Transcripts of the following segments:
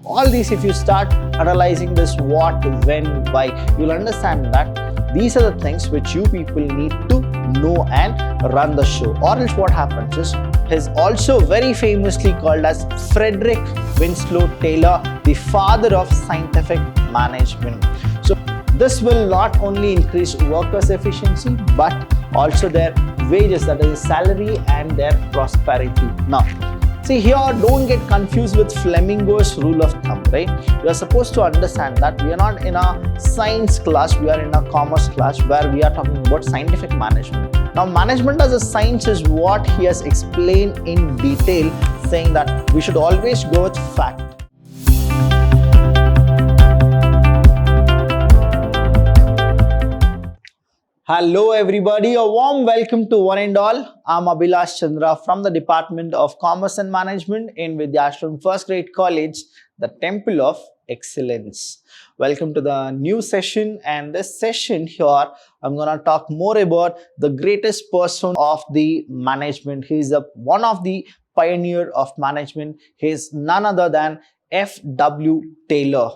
All these, if you start analyzing this what, when, why, you'll understand that these are the things which you people need to know and run the show. Or else what happens is, he's also very famously called as Frederick Winslow Taylor, the father of scientific management. So this will not only increase workers' efficiency but also their wages, that is salary, and their prosperity. Now, see here, don't get confused with Flamingo's rule of thumb, right? You are supposed to understand that we are not in a science class, we are in a commerce class where we are talking about scientific management. Now, management as a science is what he has explained in detail, saying that we should always go with fact. Hello everybody, a warm welcome to one and all. I'm Abhilash Chandra from the Department of Commerce and Management in Vidyashram First Grade College, the Temple of Excellence. Welcome to the new session, and this session here I'm gonna talk more about the greatest person of the management. He is one of the pioneer of management. He is none other than F.W. Taylor.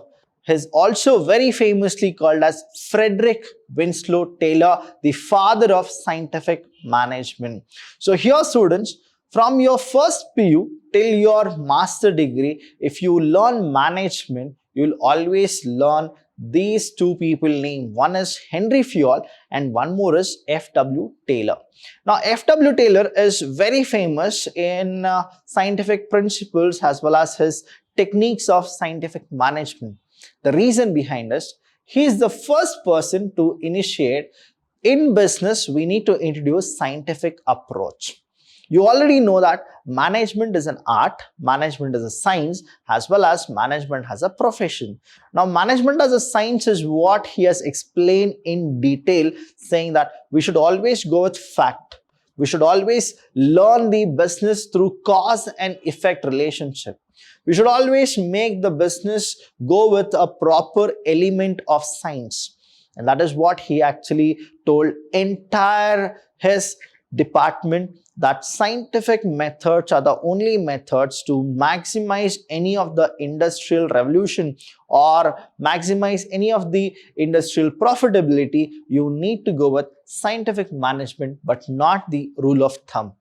He's also very famously called as Frederick Winslow Taylor, the father of scientific management. So here students, from your first PU till your master degree, if you learn management, you'll always learn these two people name. One is Henry Fayol and one more is F.W. Taylor. Now, F.W. Taylor is very famous in scientific principles as well as his techniques of scientific management. The reason behind this, he is the first person to initiate in business we need to introduce scientific approach. You already know that management is an art, management is a science, as well as management has a profession. Now, management as a science is what he has explained in detail, saying that we should always go with fact. We should always learn the business through cause and effect relationship. We should always make the business go with a proper element of science. And that is what he actually told entire his department, that scientific methods are the only methods to maximize any of the industrial revolution or maximize any of the industrial profitability. You need to go with scientific management but not the rule of thumb.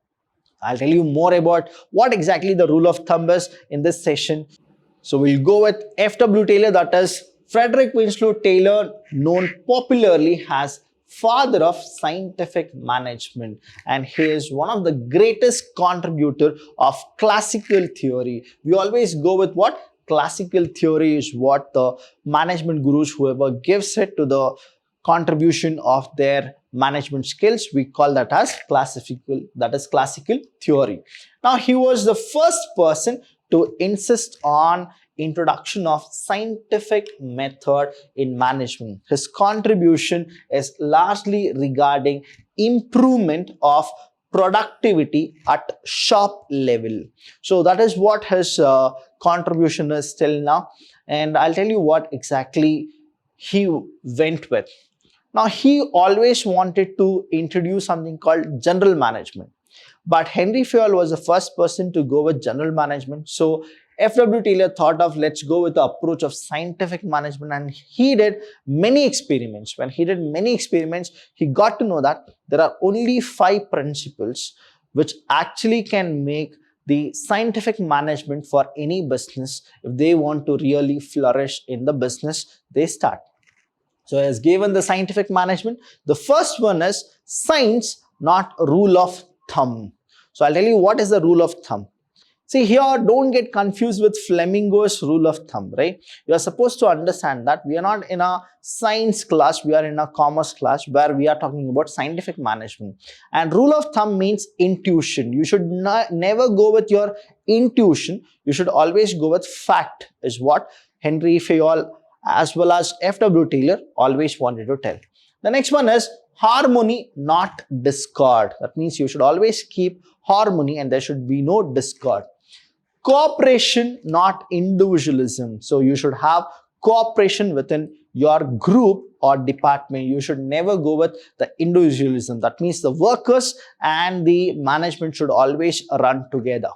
I'll tell you more about what exactly the rule of thumb is in this session. So we'll go with F.W. Taylor, that is Frederick Winslow Taylor, known popularly as father of scientific management, and he is one of the greatest contributor of classical theory. We always go with what? Classical theory is what the management gurus, whoever gives it to the contribution of their management skills, we call that as classical theory. Now, he was the first person to insist on introduction of scientific method in management. His contribution is largely regarding improvement of productivity at shop level. So that is what his contribution is till now, and I'll tell you what exactly he went with. Now, he always wanted to introduce something called general management, but Henry Fayol was the first person to go with general management. So F.W. Taylor thought of, let's go with the approach of scientific management, and he did many experiments. When he did many experiments, he got to know that there are only 5 principles which actually can make the scientific management for any business if they want to really flourish in the business they start. So he has given the scientific management. The first one is science, not rule of thumb. So I'll tell you what is the rule of thumb. See here, don't get confused with Flamingo's rule of thumb, right? You are supposed to understand that we are not in a science class, we are in a commerce class where we are talking about scientific management. And rule of thumb means intuition. You should never go with your intuition. You should always go with fact, is what Henry Fayol as well as F.W. Taylor always wanted to tell. The next one is harmony, not discord. That means you should always keep harmony and there should be no discord. Cooperation, not individualism. So you should have cooperation within your group or department. You should never go with the individualism. That means the workers and the management should always run together.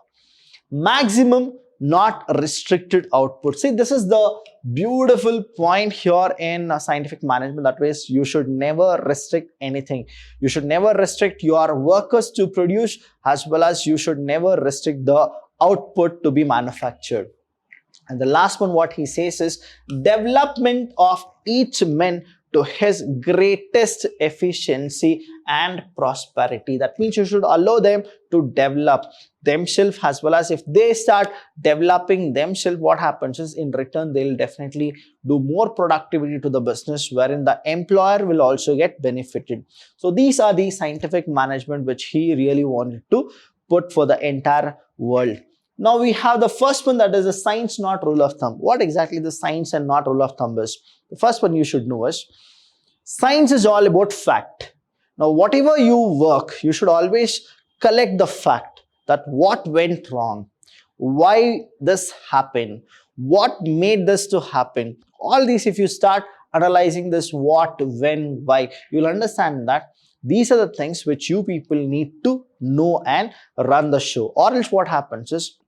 Maximum, not restricted output. See, this is the beautiful point here in scientific management. That means you should never restrict anything. You should never restrict your workers to produce, as well as you should never restrict the output to be manufactured. And the last one, what he says is development of each man to his greatest efficiency and prosperity. That means you should allow them to develop themselves, as well as if they start developing themselves, what happens is in return they'll definitely do more productivity to the business, wherein the employer will also get benefited. So these are the scientific management which he really wanted to put for the entire world. Now we have the first one, that is the science not rule of thumb. What exactly the science and not rule of thumb is? The first one you should know is science is all about fact. Now whatever you work, you should always collect the fact that what went wrong, why this happened, what made this to happen. All these, if you start analyzing this what, when, why, you'll understand that these are the things which you people need to know and run the show. Or else what happens is,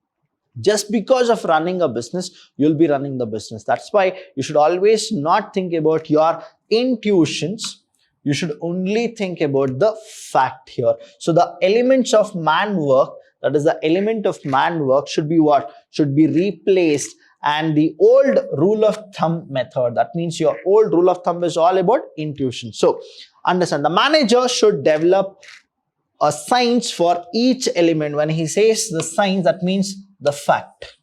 just because of running a business, you'll be running the business. That's why you should always not think about your intuitions. You should only think about the fact here. So the elements of man work, that is the element of man work, should be what? Should be replaced. And the old rule of thumb method, that means your old rule of thumb is all about intuition. So understand, the manager should develop a science for each element. When he says the science, that means the fact.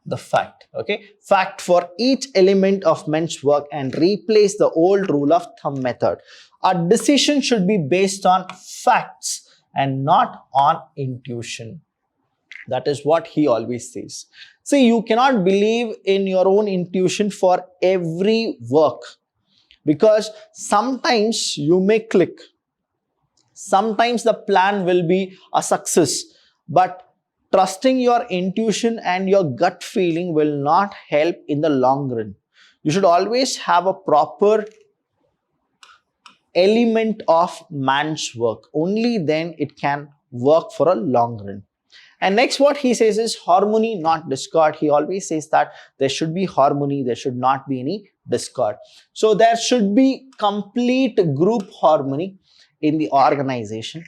The fact, okay? Fact for each element of men's work and replace the old rule of thumb method. A decision should be based on facts and not on intuition. That is what he always says. See, you cannot believe in your own intuition for every work, because sometimes you may click. Sometimes the plan will be a success, but trusting your intuition and your gut feeling will not help in the long run. You should always have a proper element of man's work. Only then it can work for a long run. And next what he says is harmony, not discord. He always says that there should be harmony, there should not be any discord. So there should be complete group harmony in the organization.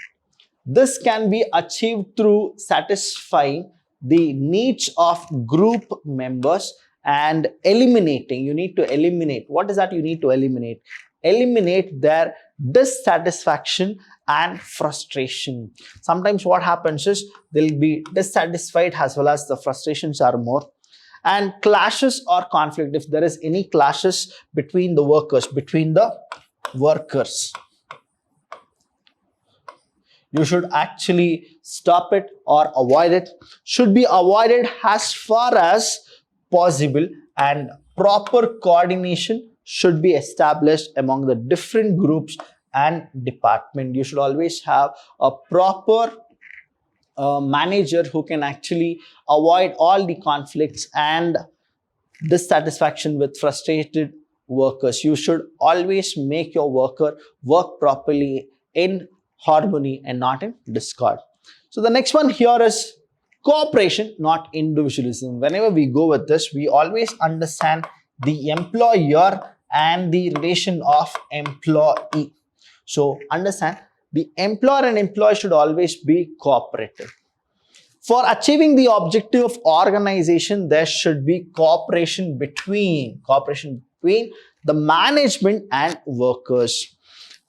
This can be achieved through satisfying the needs of group members and eliminating. You need to eliminate. What is that you need to eliminate? Eliminate their dissatisfaction and frustration. Sometimes what happens is they'll be dissatisfied as well as the frustrations are more. And clashes or conflict, if there is any clashes between the workers, you should actually stop it or avoid it. Should be avoided as far as possible, and proper coordination should be established among the different groups and department. You should always have a proper manager who can actually avoid all the conflicts and dissatisfaction with frustrated workers. You should always make your worker work properly in harmony and not in discord. So the next one here is cooperation, not individualism. Whenever we go with this, we always understand the employer and the relation of employee. So understand, the employer and employee should always be cooperative. For achieving the objective of organization, there should be cooperation between the management and workers.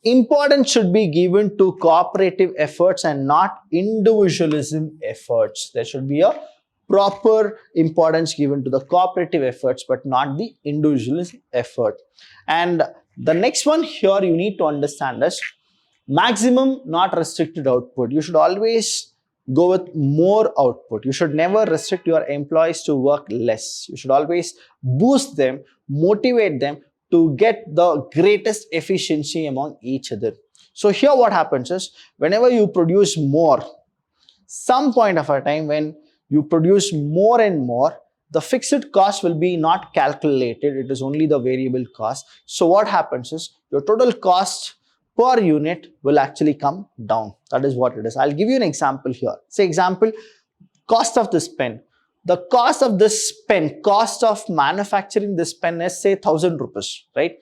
Importance should be given to cooperative efforts and not individualism efforts. There should be a proper importance given to the cooperative efforts, but not the individualism effort. And the next one here you need to understand is maximum, not restricted output. You should always go with more output. You should never restrict your employees to work less. You should always boost them, motivate them to get the greatest efficiency among each other. So here what happens is, whenever you produce more, some point of a time when you produce more and more, the fixed cost will be not calculated. It is only the variable cost. So what happens is your total cost per unit will actually come down. That is what it is. I'll give you an example here. Say example, cost of this pen. the cost of this pen, cost of manufacturing this pen is say 1000 rupees, right?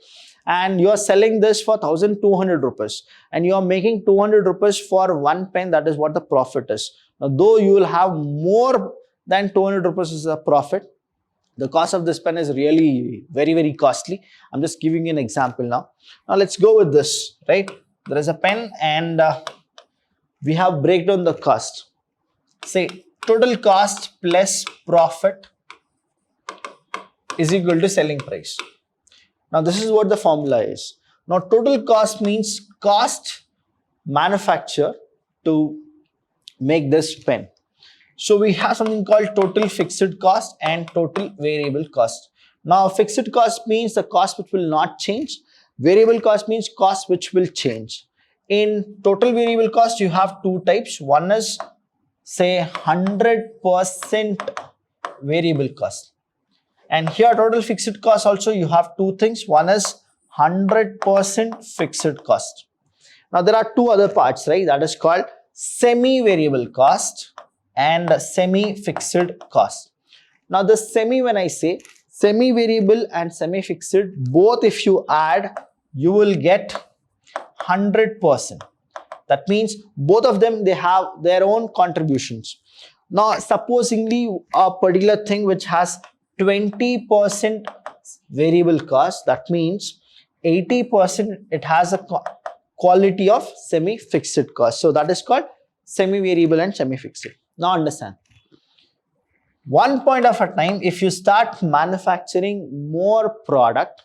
And you are selling this for 1200 rupees and you are making 200 rupees for one pen. That is what the profit is. Now, though you will have more than 200 rupees as a profit, the cost of this pen is really very, very costly. I'm just giving you an example now. Now, let's go with this, right? There is a pen and we have break down the cost. Say total cost plus profit is equal to selling price. Now, this is what the formula is. Now, total cost means cost manufacture to make this pen. So, we have something called total fixed cost and total variable cost. Now, fixed cost means the cost which will not change. Variable cost means cost which will change. In total variable cost, you have two types. One is say 100% variable cost. And here total fixed cost also you have two things. One is 100% fixed cost. Now, there are two other parts, right? That is called semi-variable cost and semi-fixed cost. Now, the semi, when I say semi-variable and semi-fixed, both if you add, you will get 100%. That means both of them, they have their own contributions. Now, supposingly a particular thing which has 20% variable cost, that means 80% it has a quality of semi-fixed cost. So, that is called semi-variable and semi-fixed. Now, understand. One point of a time, if you start manufacturing more product,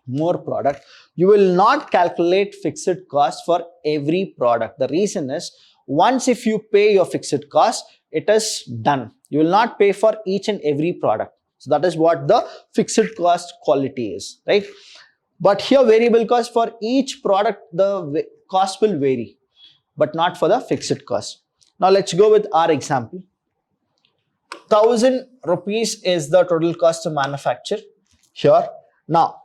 you will not calculate fixed cost for every product. The reason is, once if you pay your fixed cost, it is done. You will not pay for each and every product. So, that is what the fixed cost quality is, right? But here variable cost, for each product, the cost will vary, but not for the fixed cost. Now, let's go with our example. 1000 rupees is the total cost to manufacture here. Now,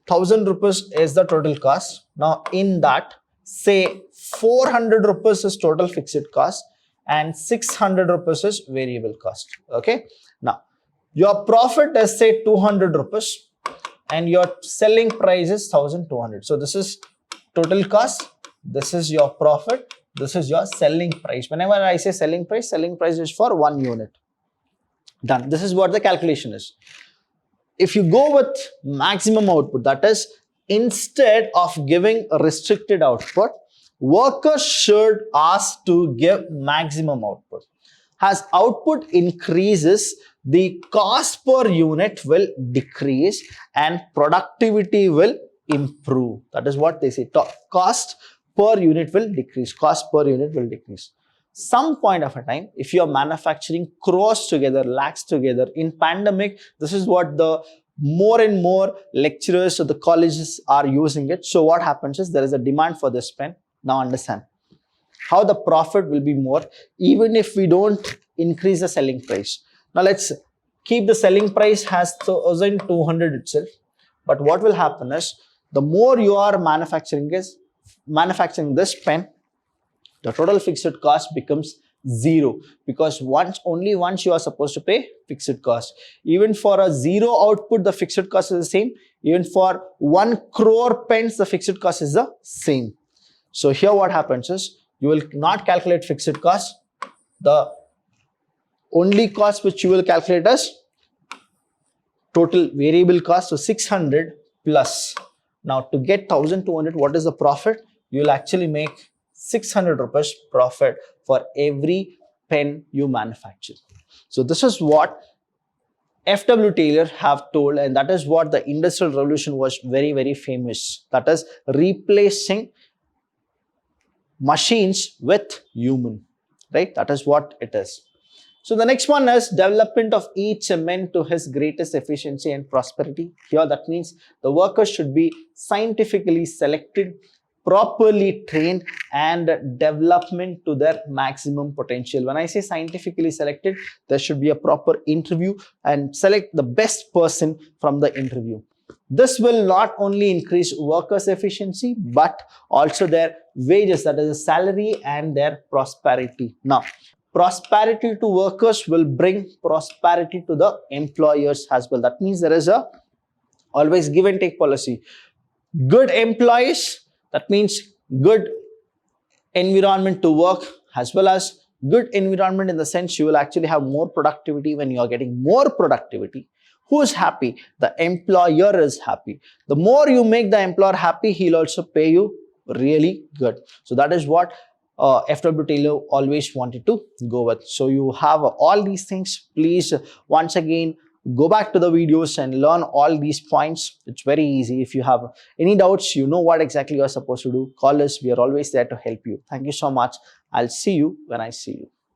1000 rupees is the total cost. Now, in that, say 400 rupees is total fixed cost and 600 rupees is variable cost. Okay. Now, your profit is say 200 rupees and your selling price is 1200. So, this is total cost. This is your profit. This is your selling price. Whenever I say selling price is for 1 unit. Done. This is what the calculation is. If you go with maximum output, that is, instead of giving a restricted output, workers should ask to give maximum output. As output increases, the cost per unit will decrease and productivity will improve. That is what they say. Cost per unit will decrease. Cost per unit will decrease. Some point of a time, if you are manufacturing crores together, lakhs together, in pandemic, this is what the more and more lecturers or the colleges are using it. So what happens is there is a demand for this pen. Now understand how the profit will be more even if we don't increase the selling price. Now let's keep the selling price as 1200 itself. But what will happen is the more you are manufacturing this pen, the total fixed cost becomes zero, because only once you are supposed to pay fixed cost. Even for a zero output, the fixed cost is the same. Even for 1 crore pens, the fixed cost is the same. So here what happens is you will not calculate fixed cost. The only cost which you will calculate is total variable cost. So 600 plus. Now to get 1200, what is the profit? You will actually make 600 rupees profit for every pen you manufacture. So this is what F.W. Taylor have told, and that is what the Industrial Revolution was very, very famous. That is replacing machines with human, right? That is what it is. So the next one is development of each man to his greatest efficiency and prosperity. Here that means the workers should be scientifically selected, properly trained, and development to their maximum potential. When I say scientifically selected, there should be a proper interview and select the best person from the interview. This will not only increase workers' efficiency, but also their wages, that is, salary and their prosperity. Now, prosperity to workers will bring prosperity to the employers as well. That means there is a always give and take policy. Good employees, that means good environment to work, as well as good environment in the sense you will actually have more productivity. When you are getting more productivity, who is happy? The employer is happy. The more you make the employer happy, he'll also pay you really good. So that is what FW Taylor always wanted to go with. So you have all these things. Please once again go back to the videos and learn all these points. It's very easy. If you have any doubts, you know what exactly you're supposed to do, call us. We are always there to help you. Thank you so much. I'll see you when I see you.